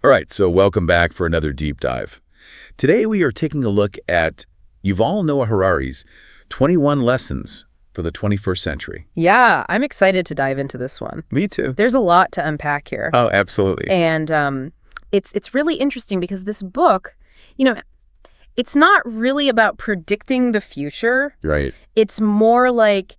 All right, so welcome back for another deep dive. Today we are taking a look at Yuval Noah Harari's 21 Lessons for the 21st Century. Yeah, I'm excited to dive into this one. Me too. There's a lot to unpack here. Oh, absolutely. And it's really interesting because this book, it's not really about predicting the future. Right. It's more like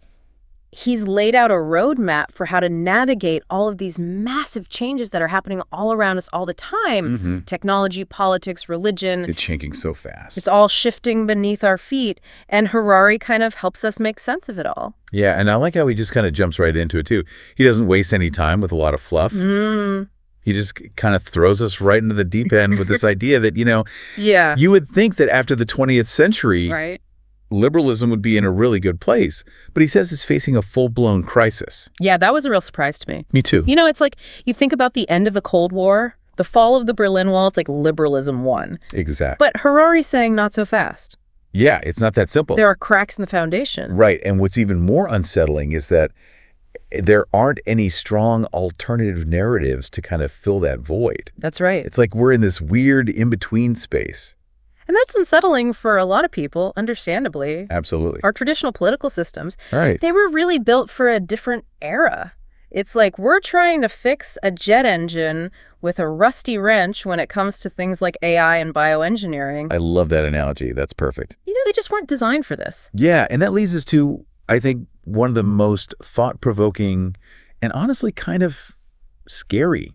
he's laid out a roadmap for how to navigate all of these massive changes that are happening all around us all the time. Technology, politics, religion. It's changing so fast. It's all shifting beneath our feet. And Harari kind of helps us make sense of it all. Yeah, and I like how he just kind of jumps right into it, too. He doesn't waste any time with a lot of fluff. He just kind of throws us right into the deep end with this idea that, Yeah. you would think that after the 20th century, Right. liberalism would be in a really good place. But he says it's facing a full-blown crisis. Yeah, that was a real surprise to me. Me too. It's like you think about the end of the Cold War, the fall of the Berlin Wall, it's like liberalism won. Exactly. But Harari's saying not so fast. Yeah, it's not that simple. There are cracks in the foundation. Right, and what's even more unsettling is that there aren't any strong alternative narratives to kind of fill that void. That's right. It's like we're in this weird in-between space. And that's unsettling for a lot of people, understandably. Absolutely. Our traditional political systems, Right. they were really built for a different era. It's like we're trying to fix a jet engine with a rusty wrench when it comes to things like AI and bioengineering. I love that analogy. That's perfect. They just weren't designed for this. Yeah, and that leads us to, I think, one of the most thought-provoking and honestly kind of scary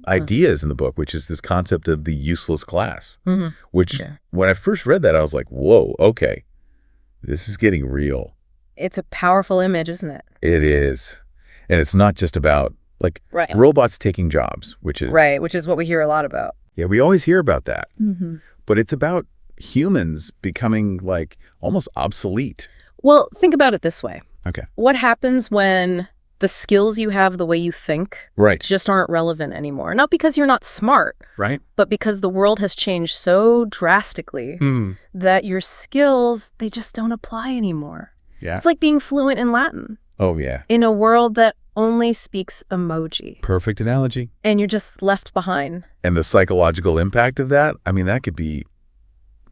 ideas in the book, which is this concept of the useless class, which when I first read that, I was like, whoa, okay, this is getting real. It's a powerful image, isn't it? It is. And it's not just about Right. robots taking jobs, which is Right, which is what we hear a lot about. Yeah, we always hear about that. But it's about humans becoming almost obsolete. Well, think about it this way. Okay. What happens when the skills you have, the way you think, Right. just aren't relevant anymore? Not because you're not smart, Right. but because the world has changed so drastically that your skills, they just don't apply anymore. Yeah. It's like being fluent in Latin Oh, yeah. in a world that only speaks emoji, Perfect analogy. and you're just left behind. And the psychological impact of that, I mean, that could be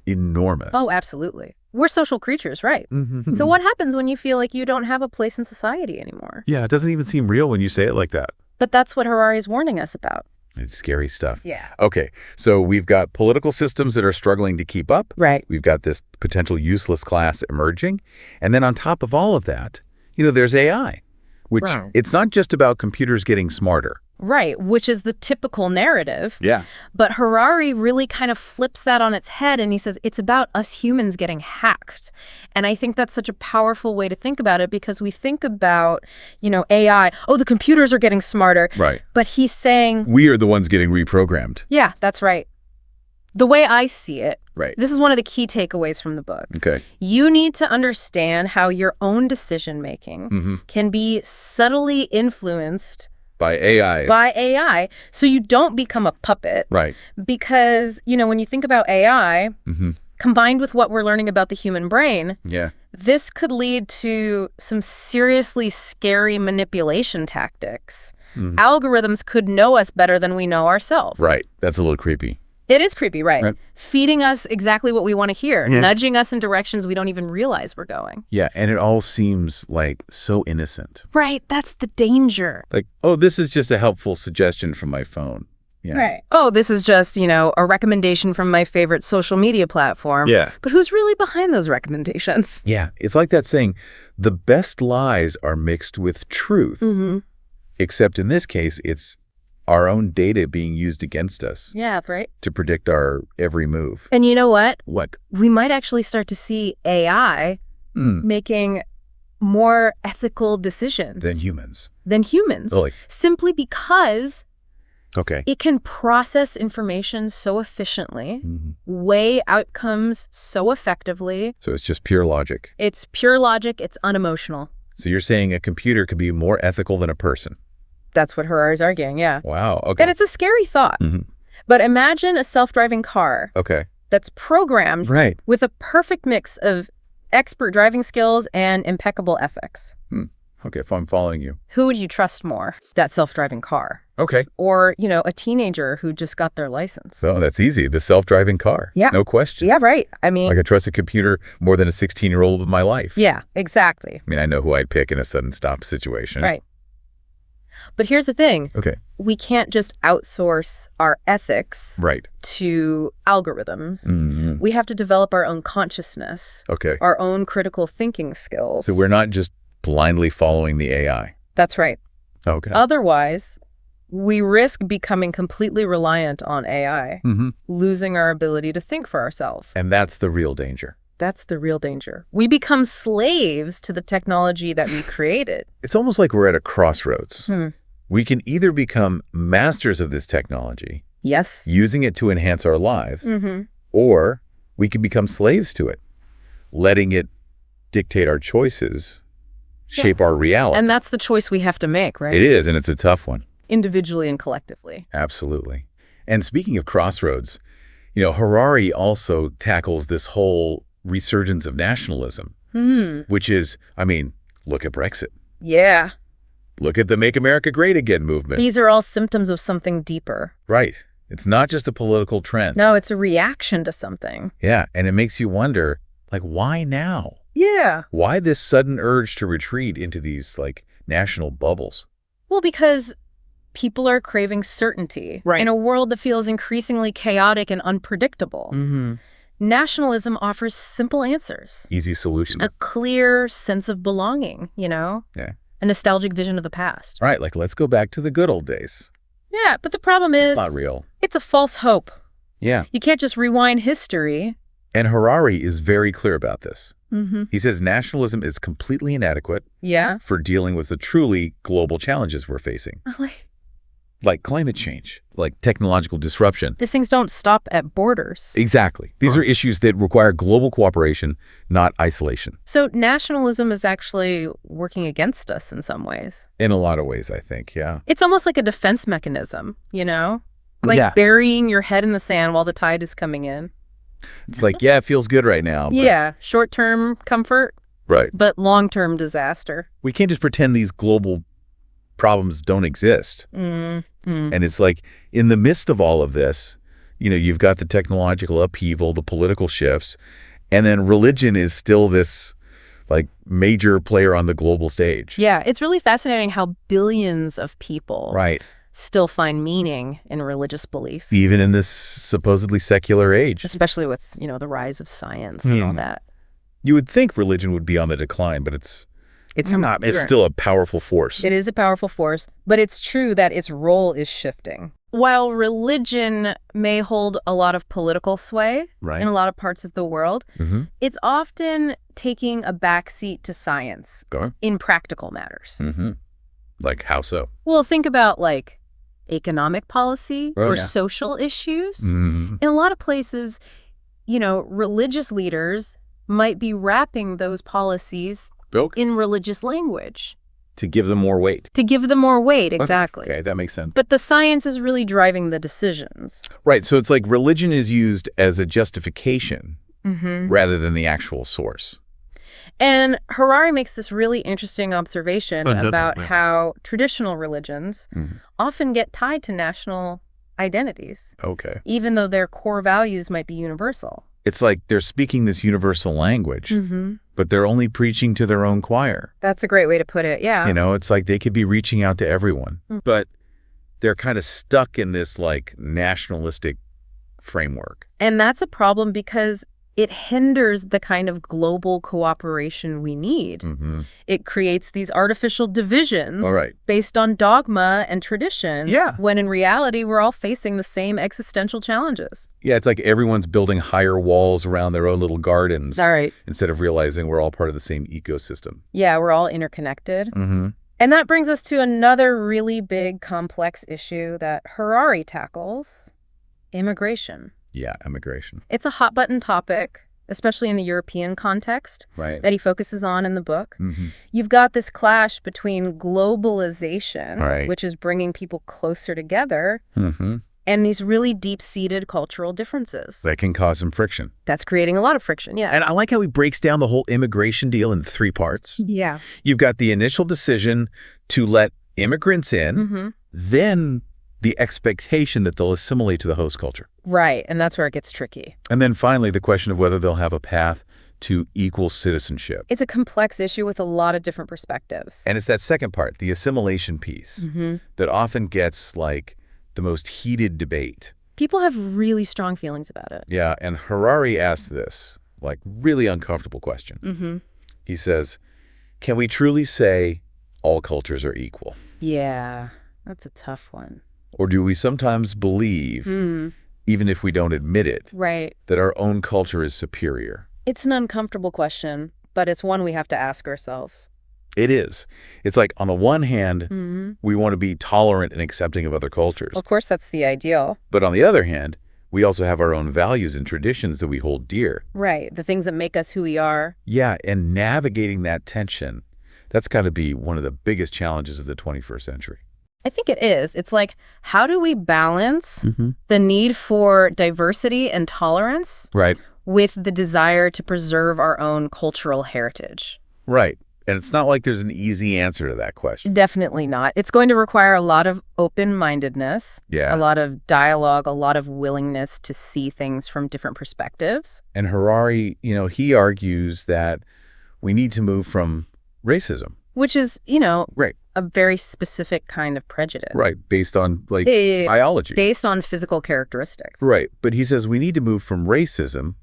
enormous. Oh, absolutely. We're social creatures, right? So what happens when you feel like you don't have a place in society anymore? Yeah, it doesn't even seem real when you say it like that. But that's what Harari's warning us about. It's scary stuff. Yeah. Okay, so we've got political systems that are struggling to keep up. Right. We've got this potential useless class emerging. And then on top of all of that, there's AI, which Right. it's not just about computers getting smarter. Right, which is the typical narrative. Yeah. But Harari really kind of flips that on its head, and he says it's about us humans getting hacked. And I think that's such a powerful way to think about it, because we think about, AI, the computers are getting smarter. Right. But he's saying, We are the ones getting reprogrammed. yeah, that's right. The way I see it, Right. this is one of the key takeaways from the book. Okay. You need to understand how your own decision-making can be subtly influenced By AI. by AI, so you don't become a puppet. Right. Because, when you think about AI, combined with what we're learning about the human brain, Yeah. this could lead to some seriously scary manipulation tactics. Algorithms could know us better than we know ourselves. Right. That's a little creepy. It is creepy, right? Right. Feeding us exactly what we want to hear, Yeah. nudging us in directions we don't even realize we're going. Yeah, and it all seems so innocent. Right, that's the danger. Oh, this is just a helpful suggestion from my phone. Yeah. Right. Oh, this is just, a recommendation from my favorite social media platform. Yeah. But who's really behind those recommendations? Yeah, it's like that saying, the best lies are mixed with truth. Except in this case, it's our own data being used against us Yeah, that's right. to predict our every move. And you know what? What? We might actually start to see AI making more ethical decisions Than humans. than humans. Really? Simply because Okay. it can process information so efficiently, weigh outcomes so effectively. So it's just pure logic. It's pure logic. It's unemotional. So you're saying a computer could be more ethical than a person? That's what Harari's arguing, yeah. Wow, okay. And it's a scary thought. But imagine a self-driving car Okay. that's programmed Right. with a perfect mix of expert driving skills and impeccable ethics. Okay, if I'm following you. Who would you trust more? That self-driving car Okay. Or, a teenager who just got their license. So that's easy. The self-driving car. Yeah. No question. Yeah, right. I mean, Like I trust a computer more than a 16-year-old with my life. yeah, exactly. I mean, I know who I'd pick in a sudden stop situation. Right. But here's the thing. Okay. We can't just outsource our ethics Right. to algorithms. Mm-hmm. We have to develop our own consciousness, Okay. our own critical thinking skills. So we're not just blindly following the AI. That's right. Okay. Otherwise, we risk becoming completely reliant on AI, losing our ability to think for ourselves. And that's the real danger. That's the real danger. We become slaves to the technology that we created. It's almost like we're at a crossroads. We can either become masters of this technology, Yes. using it to enhance our lives, or we can become slaves to it, letting it dictate our choices, shape our reality. And that's the choice we have to make, right? It is, and it's a tough one. Individually and collectively. Absolutely. And speaking of crossroads, Harari also tackles this whole resurgence of nationalism, which is, look at Brexit. Yeah. Look at the Make America Great Again movement. These are all symptoms of something deeper. Right. It's not just a political trend. No, it's a reaction to something. Yeah, and it makes you wonder, why now? Yeah. Why this sudden urge to retreat into these, national bubbles? Well, because people are craving certainty in a world that feels increasingly chaotic and unpredictable. Nationalism offers simple answers. Easy solution. A clear sense of belonging, Yeah. A nostalgic vision of the past. Right, let's go back to the good old days. Yeah, but the problem is, Not real. it's a false hope. Yeah. You can't just rewind history. And Harari is very clear about this. He says nationalism is completely inadequate for dealing with the truly global challenges we're facing, like climate change, like technological disruption. These things don't stop at borders. Exactly. These are issues that require global cooperation, not isolation. So nationalism is actually working against us in some ways. In a lot of ways, I think, yeah. It's almost like a defense mechanism, Like burying your head in the sand while the tide is coming in. It's like, it feels good right now. Yeah, short-term comfort, Right. but long-term disaster. We can't just pretend these global problems don't exist. And it's like, in the midst of all of this, you've got the technological upheaval, the political shifts, and then religion is still this, major player on the global stage. Yeah, it's really fascinating how billions of people still find meaning in religious beliefs. Even in this supposedly secular age. Especially with, the rise of science and all that. You would think religion would be on the decline, but it's not. It's still a powerful force. It is a powerful force, but it's true that its role is shifting. While religion may hold a lot of political sway in a lot of parts of the world, it's often taking a backseat to science in practical matters. Like how so? Well, think about economic policy or social issues. In a lot of places, religious leaders might be wrapping those policies in religious language. To give them more weight. To give them more weight, exactly. Okay, that makes sense. But the science is really driving the decisions. Right, so it's like religion is used as a justification rather than the actual source. And Harari makes this really interesting observation about how traditional religions often get tied to national identities. Okay. Even though their core values might be universal. It's like they're speaking this universal language, but they're only preaching to their own choir. That's a great way to put it, yeah. It's like they could be reaching out to everyone, but they're kind of stuck in this nationalistic framework. And that's a problem because it hinders the kind of global cooperation we need. It creates these artificial divisions based on dogma and tradition, when in reality, we're all facing the same existential challenges. Yeah, it's like everyone's building higher walls around their own little gardens instead of realizing we're all part of the same ecosystem. Yeah, we're all interconnected. And that brings us to another really big, complex issue that Harari tackles, immigration. Yeah, immigration. It's a hot-button topic, especially in the European context, that he focuses on in the book. You've got this clash between globalization, which is bringing people closer together, and these really deep-seated cultural differences. That can cause some friction. That's creating a lot of friction, yeah. And I like how he breaks down the whole immigration deal in 3 parts. Yeah. You've got the initial decision to let immigrants in, then the expectation that they'll assimilate to the host culture. Right, and that's where it gets tricky. And then finally, the question of whether they'll have a path to equal citizenship. It's a complex issue with a lot of different perspectives. And it's that second part, the assimilation piece, that often gets like the most heated debate. People have really strong feelings about it. Yeah, and Harari asked this, like, really uncomfortable question. He says, can we truly say all cultures are equal? Yeah, that's a tough one. Or do we sometimes believe, even if we don't admit it, right, that our own culture is superior? It's an uncomfortable question, but it's one we have to ask ourselves. It is. It's like, on the one hand, we want to be tolerant and accepting of other cultures. Of course, that's the ideal. But on the other hand, we also have our own values and traditions that we hold dear. Right, the things that make us who we are. Yeah, and navigating that tension, that's got to be one of the biggest challenges of the 21st century. I think it is. It's like, how do we balance the need for diversity and tolerance with the desire to preserve our own cultural heritage? Right. And it's not like there's an easy answer to that question. Definitely not. It's going to require a lot of open-mindedness, a lot of dialogue, a lot of willingness to see things from different perspectives. And Harari, he argues that we need to move from racism. Which is, a very specific kind of prejudice. Right, based on, biology. Based on physical characteristics. Right, but he says we need to move from racism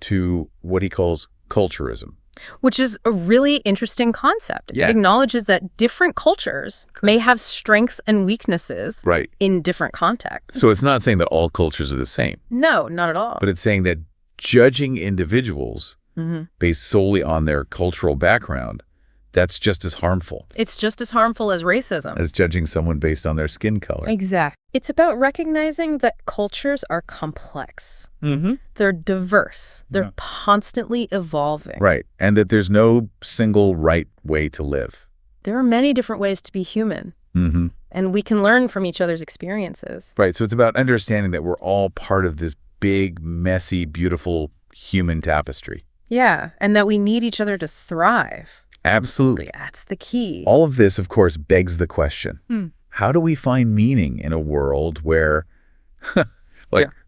to what he calls culturism. Which is a really interesting concept. Yeah. It acknowledges that different cultures may have strengths and weaknesses in different contexts. So it's not saying that all cultures are the same. No, not at all. But it's saying that judging individuals based solely on their cultural background, that's just as harmful. It's just as harmful as racism. As judging someone based on their skin color. Exactly. It's about recognizing that cultures are complex. They're diverse. They're constantly evolving. Right. And that there's no single right way to live. There are many different ways to be human. And we can learn from each other's experiences. Right. So it's about understanding that we're all part of this big, messy, beautiful human tapestry. Yeah. And that we need each other to thrive. Absolutely. That's the key. All of this, of course, begs the question, how do we find meaning in a world where,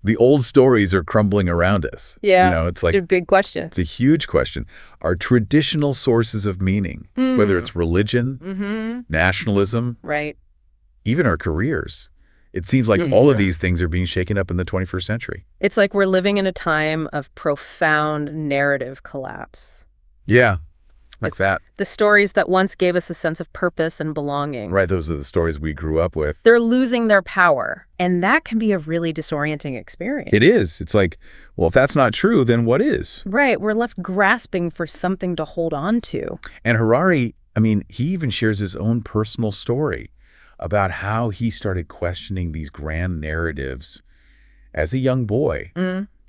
the old stories are crumbling around us? Yeah, it's like a big question. It's a huge question. Our traditional sources of meaning, whether it's religion, nationalism, even our careers, it seems like all of these things are being shaken up in the 21st century. It's like we're living in a time of profound narrative collapse. Yeah. Like that. The stories that once gave us a sense of purpose and belonging. Right, those are the stories we grew up with. They're losing their power. And that can be a really disorienting experience. It is. It's like, well, if that's not true, then what is? Right, we're left grasping for something to hold on to. And Harari, he even shares his own personal story about how he started questioning these grand narratives as a young boy.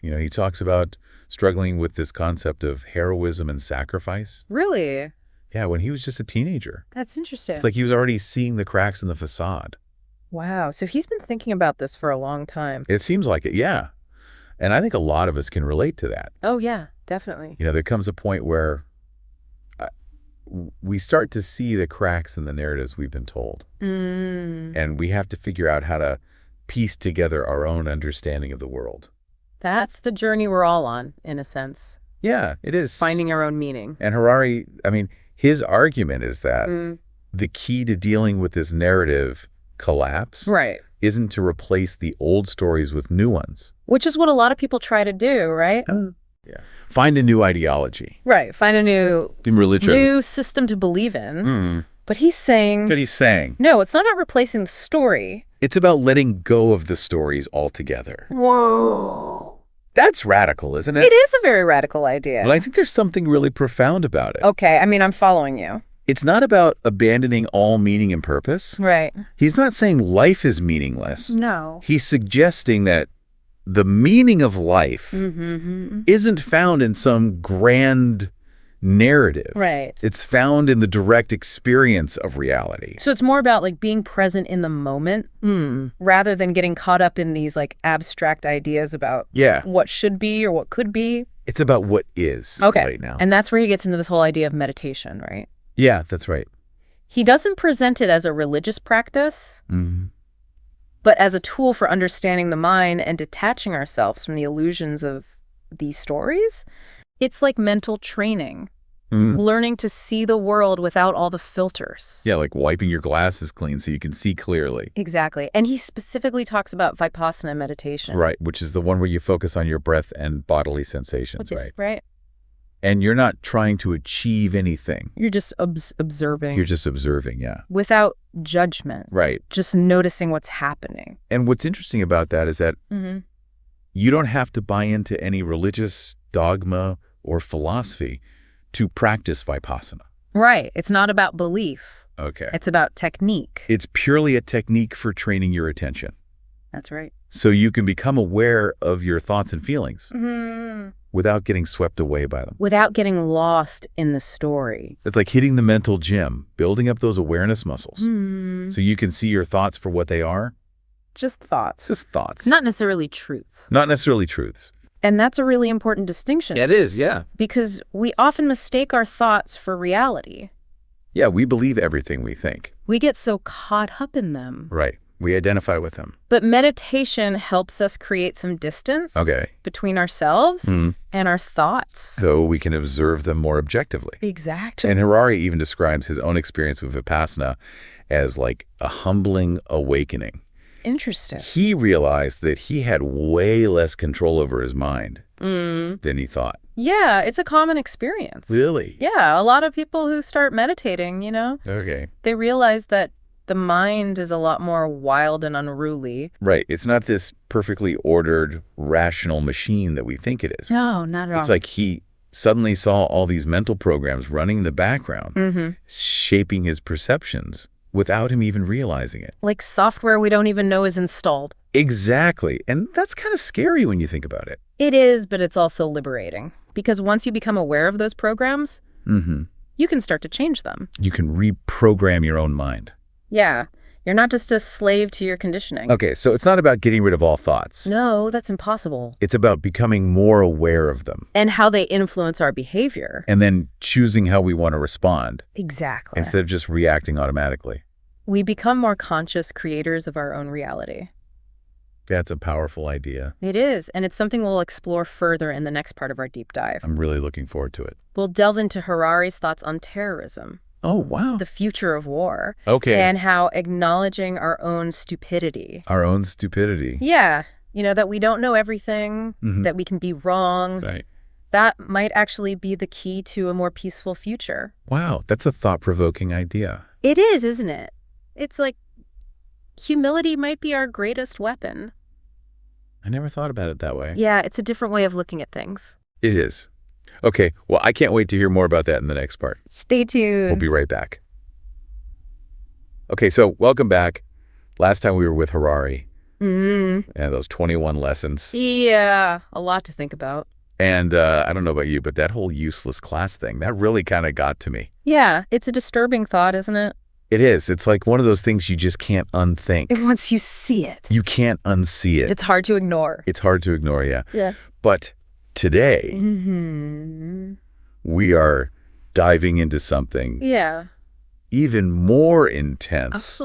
He talks about struggling with this concept of heroism and sacrifice. Really? Yeah, when he was just a teenager. That's interesting. It's like he was already seeing the cracks in the facade. Wow. So he's been thinking about this for a long time. It seems like it, yeah. And I think a lot of us can relate to that. Oh, yeah, definitely. There comes a point where we start to see the cracks in the narratives we've been told. And we have to figure out how to piece together our own understanding of the world. That's the journey we're all on, in a sense. Yeah, it is. Finding our own meaning. And Harari, his argument is that the key to dealing with this narrative collapse isn't to replace the old stories with new ones. Which is what a lot of people try to do, right? Yeah. Find a new ideology. Right. Find a new religion. New system to believe in. But he's saying... No, it's not about replacing the story. It's about letting go of the stories altogether. Whoa. That's radical, isn't it? It is a very radical idea. But I think there's something really profound about it. Okay, I'm following you. It's not about abandoning all meaning and purpose. Right. He's not saying life is meaningless. No. He's suggesting that the meaning of life isn't found in some grand narrative. Right. It's found in the direct experience of reality. So it's more about being present in the moment rather than getting caught up in these abstract ideas about what should be or what could be. It's about what is right now. And that's where he gets into this whole idea of meditation, right? Yeah, that's right. He doesn't present it as a religious practice, but as a tool for understanding the mind and detaching ourselves from the illusions of these stories. It's like mental training, learning to see the world without all the filters. Yeah, like wiping your glasses clean so you can see clearly. Exactly. And he specifically talks about vipassana meditation. Right, which is the one where you focus on your breath and bodily sensations, right? Right. And you're not trying to achieve anything. You're just observing. You're just observing, yeah. Without judgment. Right. Just noticing what's happening. And what's interesting about that is that you don't have to buy into any religious dogma or philosophy to practice vipassana. Right. It's not about belief. Okay. It's about technique. It's purely a technique for training your attention. That's right. So you can become aware of your thoughts and feelings without getting swept away by them. Without getting lost in the story. It's like hitting the mental gym, building up those awareness muscles so you can see your thoughts for what they are. Just thoughts. Just thoughts. Not necessarily truth. Not necessarily truths. And that's a really important distinction. It is, yeah. Because we often mistake our thoughts for reality. Yeah, we believe everything we think. We get so caught up in them. Right. We identify with them. But meditation helps us create some distance between ourselves and our thoughts. So we can observe them more objectively. Exactly. And Harari even describes his own experience with Vipassana as like a humbling awakening. Interesting. He realized that he had way less control over his mind than he thought. Yeah, it's a common experience. Really? Yeah, a lot of people who start meditating, they realize that the mind is a lot more wild and unruly. Right. It's not this perfectly ordered, rational machine that we think it is. No, not at all. It's like he suddenly saw all these mental programs running in the background, shaping his perceptions without him even realizing it. Like software we don't even know is installed. Exactly. And that's kind of scary when you think about it. It is, but it's also liberating. Because once you become aware of those programs, you can start to change them. You can reprogram your own mind. Yeah. You're not just a slave to your conditioning. Okay, so it's not about getting rid of all thoughts. No, that's impossible. It's about becoming more aware of them. And how they influence our behavior. And then choosing how we want to respond. Exactly. Instead of just reacting automatically. We become more conscious creators of our own reality. That's a powerful idea. It is, and it's something we'll explore further in the next part of our deep dive. I'm really looking forward to it. We'll delve into Harari's thoughts on terrorism. Oh, wow. The future of war. Okay. And how acknowledging our own stupidity. Our own stupidity. Yeah. That we don't know everything, that we can be wrong. Right. That might actually be the key to a more peaceful future. Wow, that's a thought-provoking idea. It is, isn't it? It's like humility might be our greatest weapon. I never thought about it that way. Yeah, it's a different way of looking at things. It is. Okay, well, I can't wait to hear more about that in the next part. Stay tuned. We'll be right back. Okay, so welcome back. Last time we were with Harari. And those 21 lessons. Yeah, a lot to think about. And I don't know about you, but that whole useless class thing, that really kind of got to me. Yeah, it's a disturbing thought, isn't it? It is. It's like one of those things you just can't unthink. Once you see it. You can't unsee it. It's hard to ignore. It's hard to ignore, yeah. Yeah. But today, we are diving into something even more intense.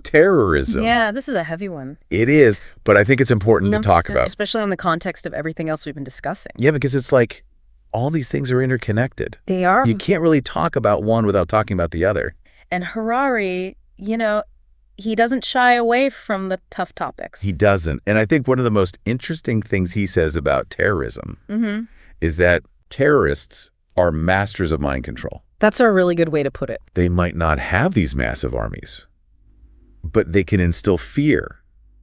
Terrorism. Yeah, this is a heavy one. It is, but I think it's important to talk about. Especially in the context of everything else we've been discussing. Yeah, because it's like all these things are interconnected. They are. You can't really talk about one without talking about the other. And Harari, he doesn't shy away from the tough topics. He doesn't. And I think one of the most interesting things he says about terrorism is that terrorists are masters of mind control. That's a really good way to put it. They might not have these massive armies, but they can instill fear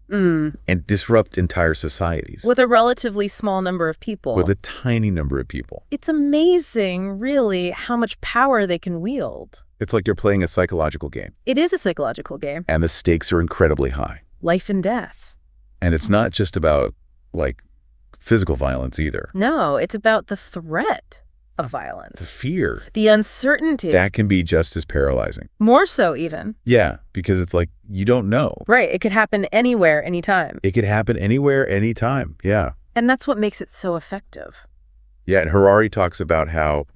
and disrupt entire societies. With a relatively small number of people. With a tiny number of people. It's amazing, really, how much power they can wield. It's like they're playing a psychological game. It is a psychological game. And the stakes are incredibly high. Life and death. And it's not just about, physical violence either. No, it's about the threat of violence. The fear. The uncertainty. That can be just as paralyzing. More so, even. Yeah, because it's like, you don't know. Right, it could happen anywhere, anytime. It could happen anywhere, anytime, yeah. And that's what makes it so effective. Yeah, and Harari talks about how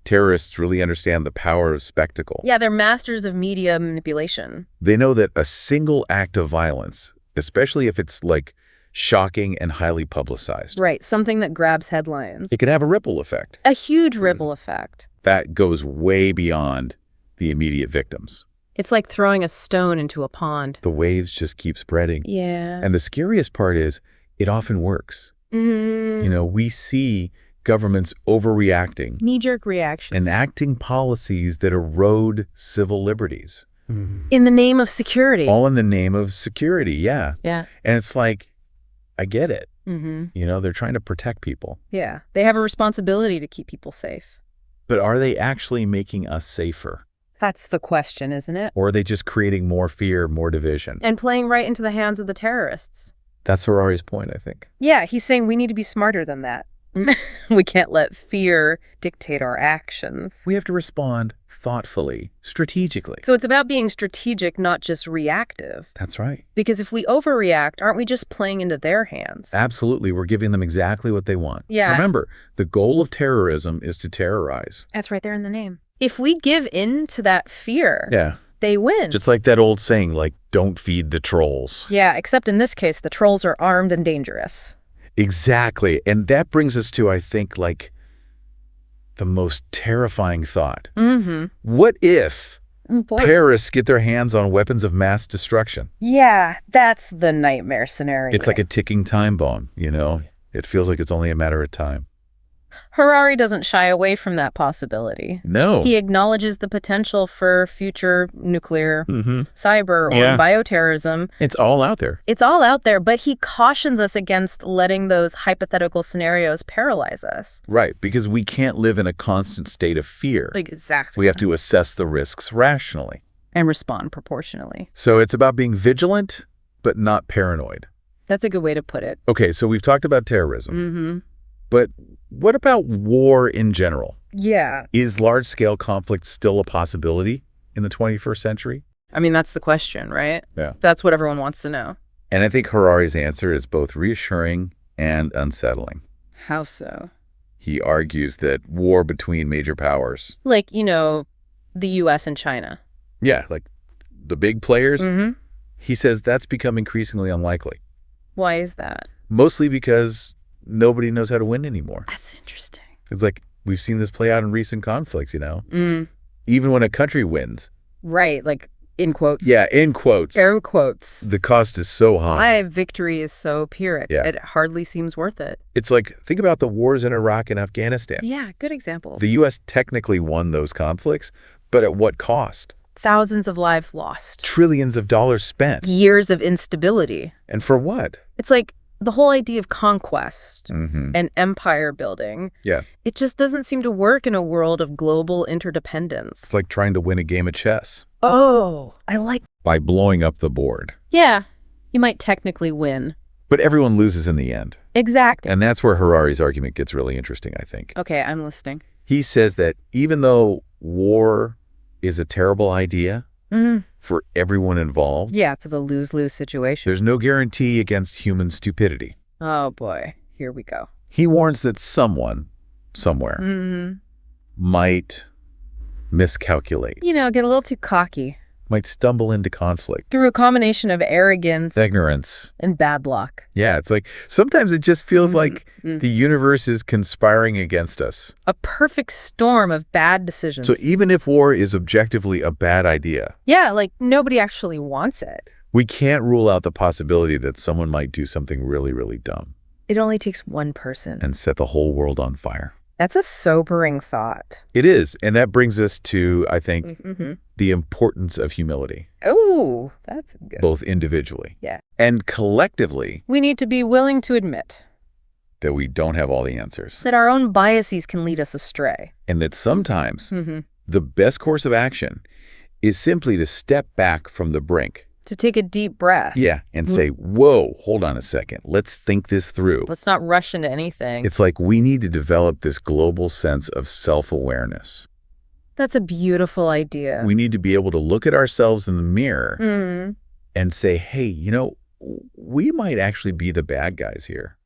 terrorists really understand the power of spectacle. Yeah, they're masters of media manipulation. They know that a single act of violence especially if it's like shocking and highly publicized. Right, something that grabs headlines. It can have a ripple effect. A huge ripple effect. That goes way beyond the immediate victims. It's like throwing a stone into a pond. The waves just keep spreading. Yeah. And the scariest part is it often works. You know, we see governments overreacting, knee-jerk reactions, enacting policies that erode civil liberties. in the name of security. All in the name of security, yeah. Yeah. And it's like, I get it. Mm-hmm. You know, they're trying to protect people. Yeah. They have a responsibility to keep people safe. But are they actually making us safer? That's the question, isn't it? Or are they just creating more fear, more division? And playing right into the hands of the terrorists. That's Harari's point, I think. Yeah, he's saying we need to be smarter than that. We can't let fear dictate our actions. We have to respond thoughtfully, strategically. So it's about being strategic, not just reactive. That's right. Because if we overreact, aren't we just playing into their hands? Absolutely. We're giving them exactly what they want. Yeah. Remember, the goal of terrorism is to terrorize. That's right there in the name. If we give in to that fear, Yeah. they win. Just like that old saying, like, don't feed the trolls. Yeah, except in this case, the trolls are armed and dangerous. Exactly. And that brings us to, I think, like, the most terrifying thought. Mm-hmm. What if Boy. terrorists get their hands on weapons of mass destruction? Yeah, that's the nightmare scenario. It's like a ticking time bomb, you know? It feels like it's only a matter of time. Harari doesn't shy away from that possibility. No. He acknowledges the potential for future nuclear, cyber, or bioterrorism. It's all out there. It's all out there, but he cautions us against letting those hypothetical scenarios paralyze us. Right, because we can't live in a constant state of fear. Exactly. We have to assess the risks rationally. And respond proportionally. So it's about being vigilant, but not paranoid. That's a good way to put it. Okay, so we've talked about terrorism. Mm-hmm. But what about war in general? Yeah. Is large-scale conflict still a possibility in the 21st century? I mean, that's the question, right? Yeah. That's what everyone wants to know. And I think Harari's answer is both reassuring and unsettling. How so? He argues that war between major powers, Like, you know, the U.S. and China. yeah, like the big players, Mm-hmm. he says that's become increasingly unlikely. Why is that? Mostly because nobody knows how to win anymore. That's interesting. It's like we've seen this play out in recent conflicts, you know? Mm. Even when a country wins. Right, like in quotes. Yeah, in quotes. Air quotes. The cost is so high. My victory is so pyrrhic. Yeah. It hardly seems worth it. It's like, think about the wars in Iraq and Afghanistan. Yeah, good example. The U.S. technically won those conflicts, but at what cost? Thousands of lives lost. Trillions of dollars spent. Years of instability. And for what? It's like the whole idea of conquest Mm-hmm. and empire building. Yeah. It just doesn't seem to work in a world of global interdependence. It's like trying to win a game of chess Oh, I like. by blowing up the board. Yeah, you might technically win. But everyone loses in the end. Exactly. And that's where Harari's argument gets really interesting, I think. Okay, I'm listening. He says that even though war is a terrible idea for everyone involved, Yeah, it's a lose-lose situation. there's no guarantee against human stupidity. Oh, boy. Here we go. He warns that someone, somewhere, might miscalculate, You know, get a little too cocky might stumble into conflict, through a combination of arrogance ignorance. and bad luck. Yeah, it's like sometimes it just feels like the universe is conspiring against us. A perfect storm of bad decisions. So even if war is objectively a bad idea, Yeah, like nobody actually wants it. we can't rule out the possibility that someone might do something really, really dumb It only takes one person. and set the whole world on fire. That's a sobering thought. It is. And that brings us to, I think, Mm-hmm. the importance of humility, Oh, that's good. both individually Yeah. and collectively, We need to be willing to admit that we don't have all the answers. that our own biases can lead us astray. And that sometimes Mm-hmm. the best course of action is simply to step back from the brink. To take a deep breath. Yeah. And say, whoa, hold on a second. Let's think this through. Let's not rush into anything. It's like we need to develop this global sense of self-awareness. That's a beautiful idea. We need to be able to look at ourselves in the mirror Mm. and say, hey, you know, we might actually be the bad guys here.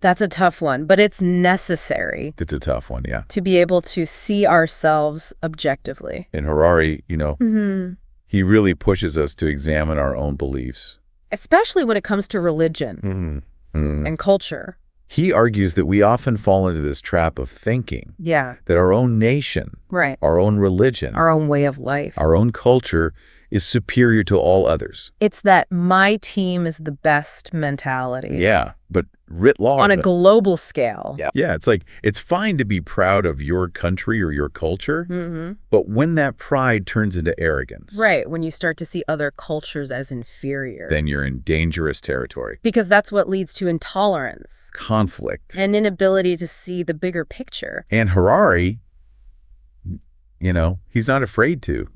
That's a tough one, but it's necessary It's a tough one, yeah. to be able to see ourselves objectively. And Harari, you know, Mm-hmm. he really pushes us to examine our own beliefs. especially when it comes to religion and culture. He argues that we often fall into this trap of thinking Yeah. that our own nation, Right. our own religion, Our own way of life. our own culture is superior to all others. It's that my team is the best mentality. Yeah, but writ large. On a global scale. Yeah, it's like, it's fine to be proud of your country or your culture, but when that pride turns into arrogance, Right, when you start to see other cultures as inferior. then you're in dangerous territory. Because that's what leads to intolerance. Conflict. An inability to see the bigger picture. And Harari, he's not afraid to,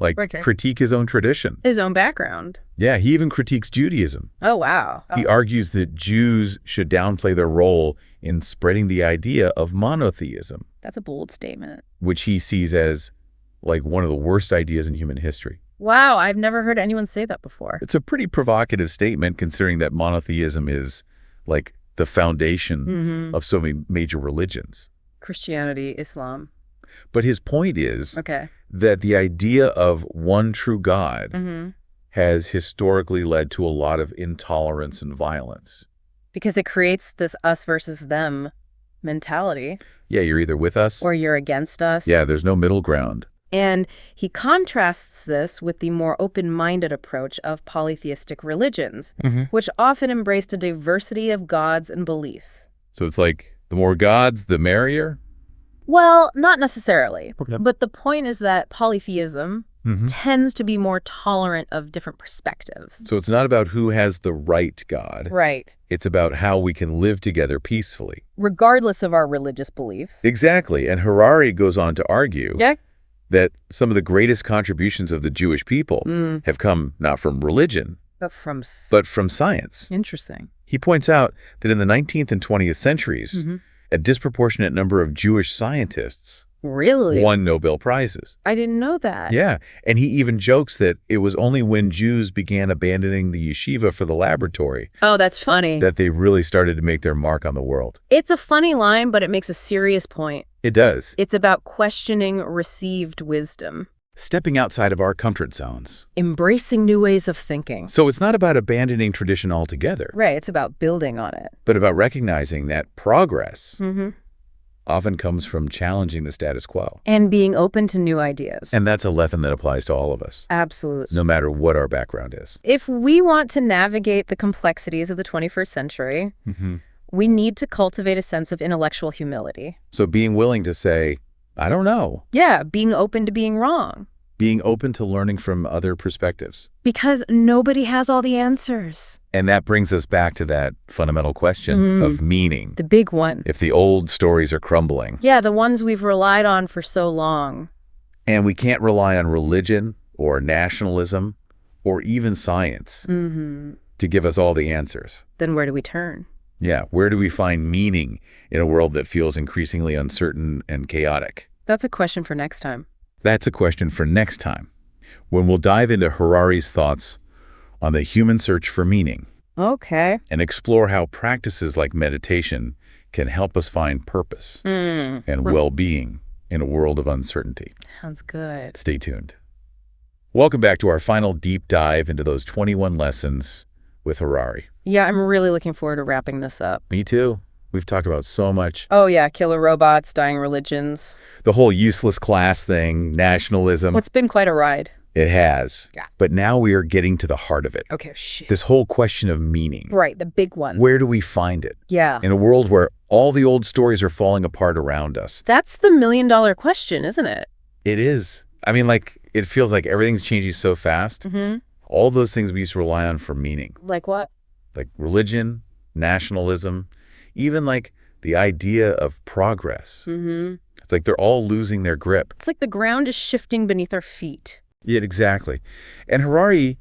critique his own tradition. His own background. Yeah, he even critiques Judaism. Oh, wow. He argues that Jews should downplay their role in spreading the idea of monotheism, That's a bold statement. which he sees as one of the worst ideas in human history. Wow, I've never heard anyone say that before. It's a pretty provocative statement considering that monotheism is the foundation of so many major religions. Christianity, Islam. But his point is Okay. that the idea of one true God has historically led to a lot of intolerance and violence. Because it creates this us versus them mentality. Yeah, you're either with us Or you're against us. Yeah, there's no middle ground. And he contrasts this with the more open-minded approach of polytheistic religions, which often embraced a diversity of gods and beliefs. So it's like, the more gods, the merrier? Well, not necessarily. Okay. But the point is that polytheism tends to be more tolerant of different perspectives. So it's not about who has the right God. Right. It's about how we can live together peacefully. Regardless of our religious beliefs. Exactly. And Harari goes on to argue Yeah. that some of the greatest contributions of the Jewish people have come not from religion, but from science. Interesting. He points out that in the 19th and 20th centuries, a disproportionate number of Jewish scientists Really? won Nobel Prizes. I didn't know that. Yeah, and he even jokes that it was only when Jews began abandoning the yeshiva for the laboratory Oh, that's funny. that they really started to make their mark on the world. It's a funny line, but it makes a serious point. It does. It's about questioning received wisdom. Stepping outside of our comfort zones. Embracing new ways of thinking. So it's not about abandoning tradition altogether, Right, it's about building on it. but about recognizing that progress often comes from challenging the status quo. And being open to new ideas. And that's a lesson that applies to all of us, Absolutely. no matter what our background is. If we want to navigate the complexities of the 21st century, we need to cultivate a sense of intellectual humility. So being willing to say, I don't know. Yeah, being open to being wrong. Being open to learning from other perspectives. Because nobody has all the answers. And that brings us back to that fundamental question of meaning. The big one. If the old stories are crumbling. Yeah, the ones we've relied on for so long. And we can't rely on religion or nationalism or even science to give us all the answers. Then where do we turn? Yeah, where do we find meaning in a world that feels increasingly uncertain and chaotic? That's a question for next time. That's a question for next time, when we'll dive into Harari's thoughts on the human search for meaning Okay. and explore how practices like meditation can help us find purpose and well-being in a world of uncertainty. Sounds good. Stay tuned. Welcome back to our final deep dive into those 21 lessons with Harari. Yeah, I'm really looking forward to wrapping this up. Me too. We've talked about so much. Oh yeah, killer robots, dying religions. The whole useless class thing, nationalism. Well, it's been quite a ride. It has. Yeah. But now we are getting to the heart of it. Okay, shit. This whole question of meaning. Right, the big one. Where do we find it? Yeah. In a world where all the old stories are falling apart around us. That's the million-dollar question, isn't it? It is. I mean, it feels like everything's changing so fast. All those things we used to rely on for meaning. Like what? Like religion, nationalism, even the idea of progress. It's like they're all losing their grip. It's like the ground is shifting beneath our feet. Yeah, exactly. And Harari,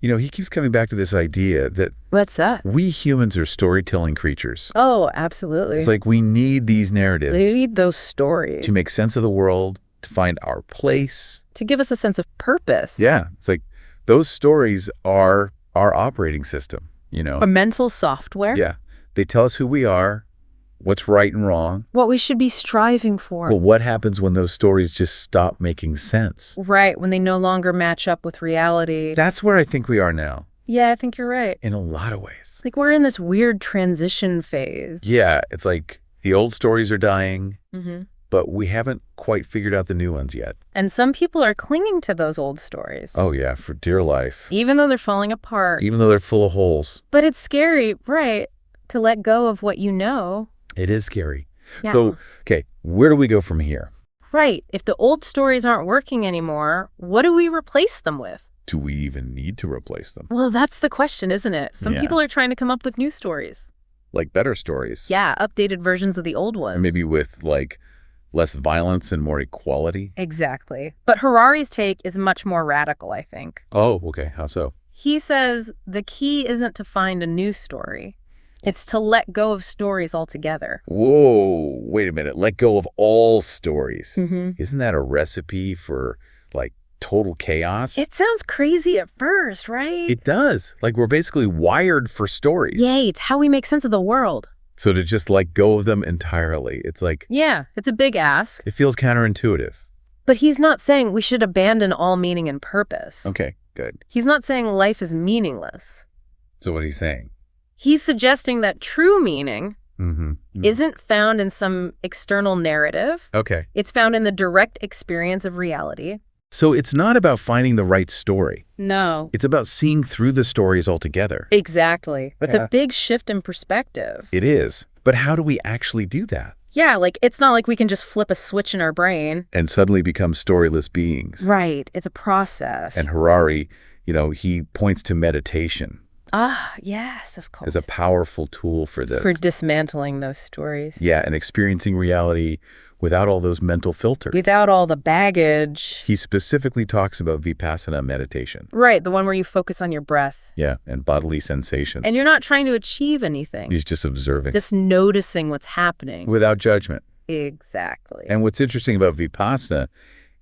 he keeps coming back to this idea that What's that? we humans are storytelling creatures. Oh, absolutely. It's like we need these narratives They need those stories. to make sense of the world, to find our place. To give us a sense of purpose. Yeah, it's like those stories are our operating system, A mental software. Yeah, they tell us who we are, what's right and wrong. What we should be striving for. But what happens when those stories just stop making sense? Right, when they no longer match up with reality. That's where I think we are now. Yeah, I think you're right. in a lot of ways. Like we're in this weird transition phase. Yeah, it's like the old stories are dying, Mm-hmm. but we haven't quite figured out the new ones yet. And some people are clinging to those old stories. Oh, yeah, for dear life. Even though they're falling apart. Even though they're full of holes. But it's scary, right, to let go of what you know. It is scary. Yeah. So, okay, where do we go from here? Right. If the old stories aren't working anymore, what do we replace them with? Do we even need to replace them? Well, that's the question, isn't it? Some people are trying to come up with new stories. Like better stories. Yeah, updated versions of the old ones. Maybe with, like, less violence and more equality. Exactly. But Harari's take is much more radical, I think. Oh, okay. How so? He says the key isn't to find a new story. It's to let go of stories altogether. Whoa, wait a minute. Let go of all stories. Mm-hmm. Isn't that a recipe for, like, total chaos? It sounds crazy at first, right? It does. Like, we're basically wired for stories. Yay, it's how we make sense of the world. So to just let go of them entirely, it's like... Yeah, it's a big ask. It feels counterintuitive. But he's not saying we should abandon all meaning and purpose. Okay, good. He's not saying life is meaningless. So what's he saying? He's suggesting that true meaning Mm-hmm. isn't found in some external narrative. Okay. It's found in the direct experience of reality. So it's not about finding the right story. No. It's about seeing through the stories altogether. Exactly. It's Yeah. a big shift in perspective. It is. But how do we actually do that? Yeah, like it's not like we can just flip a switch in our brain. And suddenly become storyless beings. Right. It's a process. And Harari, he points to meditation Ah, yes, of course. as a powerful tool for this. For dismantling those stories. Yeah, and experiencing reality without all those mental filters. Without all the baggage. He specifically talks about vipassana meditation. Right, the one where you focus on your breath. Yeah, and bodily sensations. And you're not trying to achieve anything. He's just observing. Just noticing what's happening. Without judgment. Exactly. And what's interesting about vipassana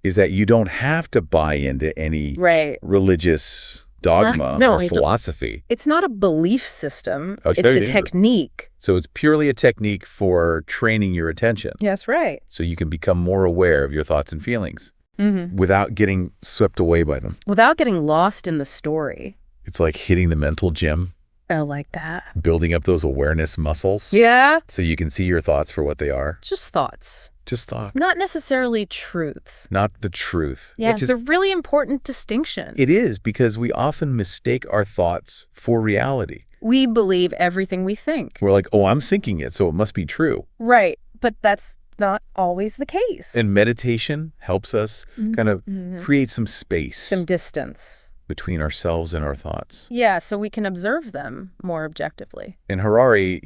is that you don't have to buy into any Right. religious dogma No, or philosophy. It's not a belief system. Oh, it's It's very a dangerous. technique. So it's purely a technique for training your attention. Yes, right. So you can become more aware of your thoughts and feelings Mm-hmm. without getting swept away by them. Without getting lost in the story. It's like hitting the mental gym, I like that. building up those awareness muscles. Yeah. So you can see your thoughts for what they are. Just thoughts. Just thought. Not necessarily truths. Not the truth. Yeah, Which it's a really important distinction. It is, because we often mistake our thoughts for reality. We believe everything we think. We're like, oh, I'm thinking it, so it must be true. Right, but that's not always the case. And meditation helps us kind of create some space Some distance. between ourselves and our thoughts. Yeah, so we can observe them more objectively. And Harari,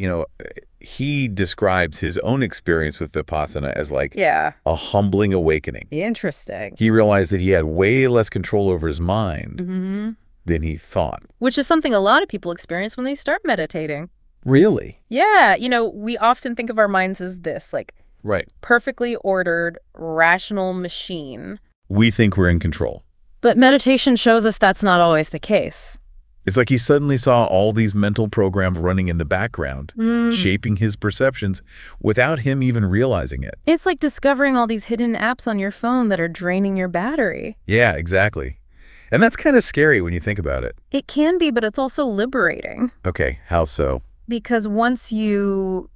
he describes his own experience with Vipassana as like Yeah. a humbling awakening. Interesting. He realized that he had way less control over his mind Mm-hmm. than he thought. Which is something a lot of people experience when they start meditating. Really? Yeah, we often think of our minds as this, like, Right. perfectly ordered, rational machine. We think we're in control. But meditation shows us that's not always the case. It's like he suddenly saw all these mental programs running in the background, Mm. shaping his perceptions without him even realizing it. It's like discovering all these hidden apps on your phone that are draining your battery. Yeah, exactly. And that's kind of scary when you think about it. It can be, but it's also liberating. Okay, how so? Because once you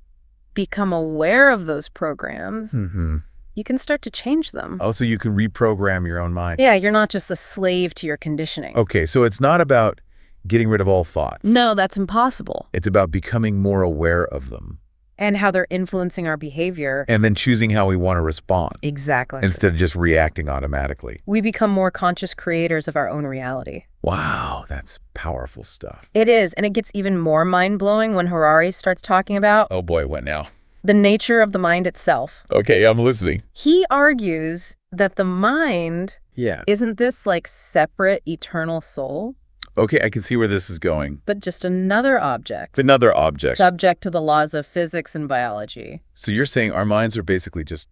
become aware of those programs, Mm-hmm. you can start to change them. Oh, so you can reprogram your own mind. Yeah, you're not just a slave to your conditioning. Okay, so it's not about getting rid of all thoughts. No, that's impossible. It's about becoming more aware of them And how they're influencing our behavior. and then choosing how we want to respond Exactly. instead of just reacting automatically. We become more conscious creators of our own reality. Wow, that's powerful stuff. It is, and it gets even more mind-blowing when Harari starts talking about Oh boy, what now? the nature of the mind itself. Okay, I'm listening. He argues that the mind Yeah. isn't this like separate eternal soul, Okay, I can see where this is going. but just another object. Another object. Subject to the laws of physics and biology. So you're saying our minds are basically just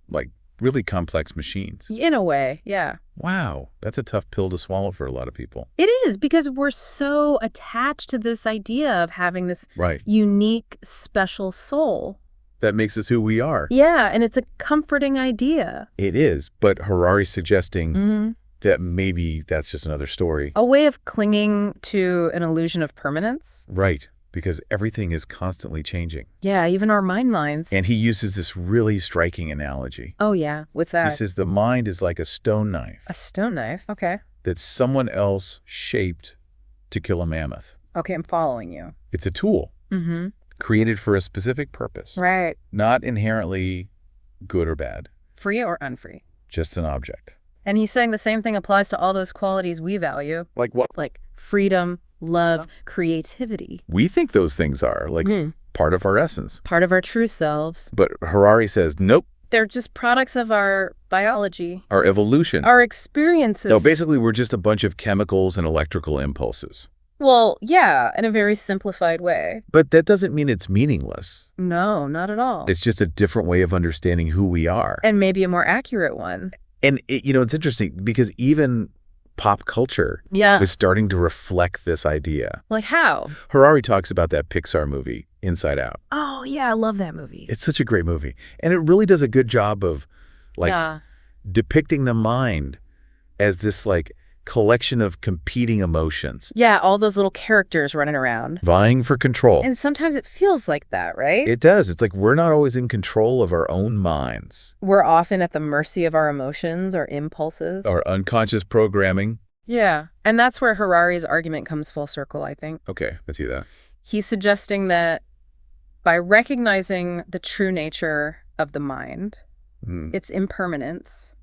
like really complex machines. In a way, yeah. Wow, that's a tough pill to swallow for a lot of people. It is, because we're so attached to this idea of having this Right. unique, special soul. That makes us who we are. Yeah, and it's a comforting idea. It is, but Harari's suggesting Mm-hmm. that maybe that's just another story. A way of clinging to an illusion of permanence? Right, because everything is constantly changing. Yeah, even our minds. And he uses this really striking analogy. Oh, yeah. What's He that? says the mind is like a stone knife A stone knife? Okay. that someone else shaped to kill a mammoth. Okay, I'm following you. It's a tool Mm-hmm. created for a specific purpose, Right. not inherently good or bad, Free or unfree? just an object. And he's saying the same thing applies to all those qualities we value. Like what? Like freedom, love, creativity. We think those things are like part of our essence. Part of our true selves. But Harari says, nope, They're just products of our biology. our evolution. Our experiences. No, basically, we're just a bunch of chemicals and electrical impulses. Well, yeah, in a very simplified way. But that doesn't mean it's meaningless. No, not at all. It's just a different way of understanding who we are. And maybe a more accurate one. And, it's interesting because even pop culture Yeah. is starting to reflect this idea. Like how? Harari talks about that Pixar movie, Inside Out. Oh, yeah, I love that movie. It's such a great movie. And it really does a good job of, Yeah. depicting the mind as this, collection of competing emotions. Yeah, all those little characters running around. Vying for control. And sometimes it feels like that, right? It does. It's like we're not always in control of our own minds. We're often at the mercy of our emotions, our impulses. Our unconscious programming. Yeah. And that's where Harari's argument comes full circle, I think. Okay, let's hear that. He's suggesting that by recognizing the true nature of the mind, its impermanence,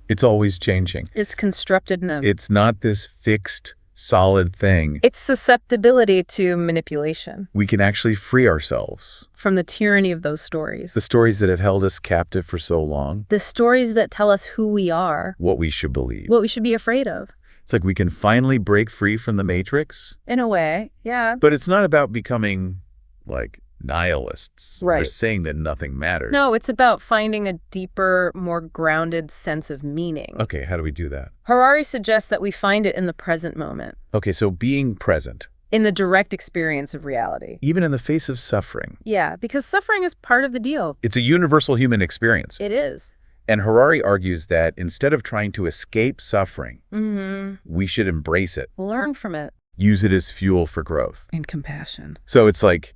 It's always changing. its constructedness, It's not this fixed, solid thing. its susceptibility to manipulation We can actually free ourselves. from the tyranny of those stories. The stories that have held us captive for so long, The stories that tell us who we are, what we should believe. what we should be afraid of. It's like we can finally break free from the matrix, In a way, yeah. but it's not about becoming, nihilists. Or Right. saying that nothing matters. No, it's about finding a deeper, more grounded sense of meaning. Okay, how do we do that? Harari suggests that we find it in the present moment, Okay, so being present, in the direct experience of reality. even in the face of suffering. Yeah, because suffering is part of the deal. It's a universal human experience. It is. And Harari argues that instead of trying to escape suffering, Mm-hmm. we should embrace it, Learn from it. use it as fuel for growth. And compassion. So it's like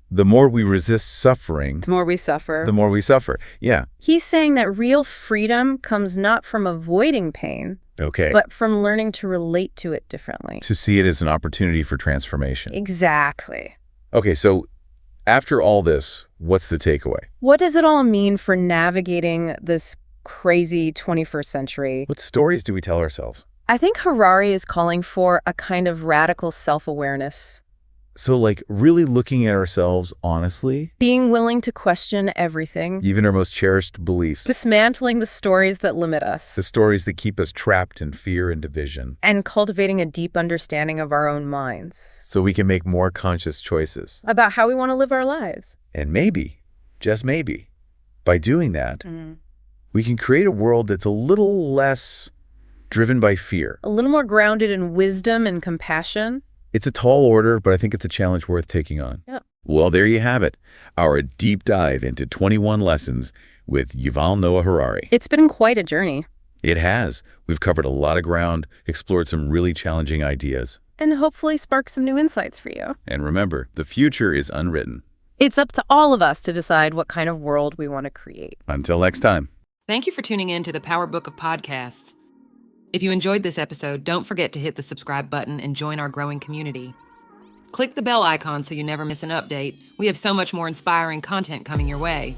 the more we resist suffering, The more we suffer. the more we suffer. Yeah. He's saying that real freedom comes not from avoiding pain, Okay. but from learning to relate to it differently. To see it as an opportunity for transformation. Exactly. Okay, so after all this, what's the takeaway? What does it all mean for navigating this crazy 21st century? What stories do we tell ourselves? I think Harari is calling for a kind of radical self-awareness. So, really looking at ourselves honestly, Being willing to question everything. even our most cherished beliefs, Dismantling the stories that limit us. the stories that keep us trapped in fear and division, And cultivating a deep understanding of our own minds. so we can make more conscious choices. About how we want to live our lives. And maybe, just maybe, by doing that, we can create a world that's a little less driven by fear. A little more grounded in wisdom and compassion. It's a tall order, but I think it's a challenge worth taking on. Yep. Well, there you have it. Our deep dive into 21 lessons with Yuval Noah Harari. It's been quite a journey. It has. We've covered a lot of ground, explored some really challenging ideas. And hopefully spark some new insights for you. And remember, the future is unwritten. It's up to all of us to decide what kind of world we want to create. Until next time. Thank you for tuning in to the Power Book of Podcasts. If you enjoyed this episode, don't forget to hit the subscribe button and join our growing community. Click the bell icon so you never miss an update. We have so much more inspiring content coming your way.